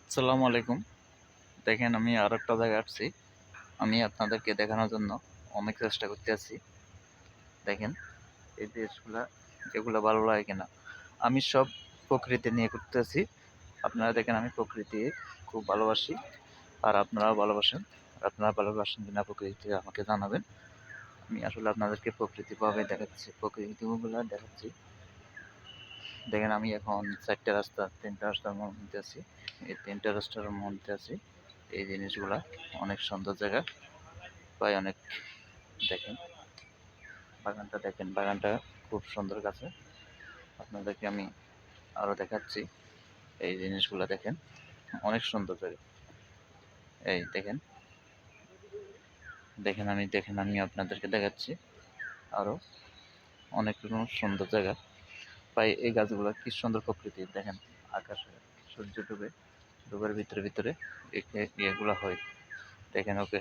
আসসালামু আলাইকুম। দেখেন আমি আরেকটা জায়গায় আসছি। আমি আপনাদেরকে দেখানোর জন্য অনেক চেষ্টা করতেছি। দেখেন এই জিনিসগুলা যেগুলো ভালো লাগে কিনা। আমি সব প্রকৃতি নিয়ে করতেছি। আপনারা দেখেন আমি প্রকৃতি খুব ভালোবাসি। আর আপনারাও ভালোবাসেন। আপনারা ভালোবাসেন কিনা প্রকৃতি আমাকে জানাবেন। আমি আসলে আপনাদেরকে প্রকৃতিভাবে দেখাচ্ছি, প্রকৃতিগুলা দেখাচ্ছি। দেখেন আমি এখন ৩টা রাস্তার মধ্যে আছি। এই ৩টা রাস্তার মধ্যে আছি। এই জিনিসগুলা অনেক সুন্দর জায়গা। প্রায় অনেক দেখেন বাগানটা দেখেন, বাগানটা খুব সুন্দর গাছে। আপনাদেরকে আমি আরো দেখাচ্ছি। এই জিনিসগুলা দেখেন, অনেক সুন্দর জায়গা। এই দেখেন, দেখেন আমি আপনাদেরকে দেখাচ্ছি আরো অনেক রকম সুন্দর জায়গা। প্রায় এই গাছগুলা কি সুন্দর প্রকৃতির দেখেন। আকাশে সূর্য ডুবে, ডুবের ভিতরে এগুলা হয়। দেখেন ওকে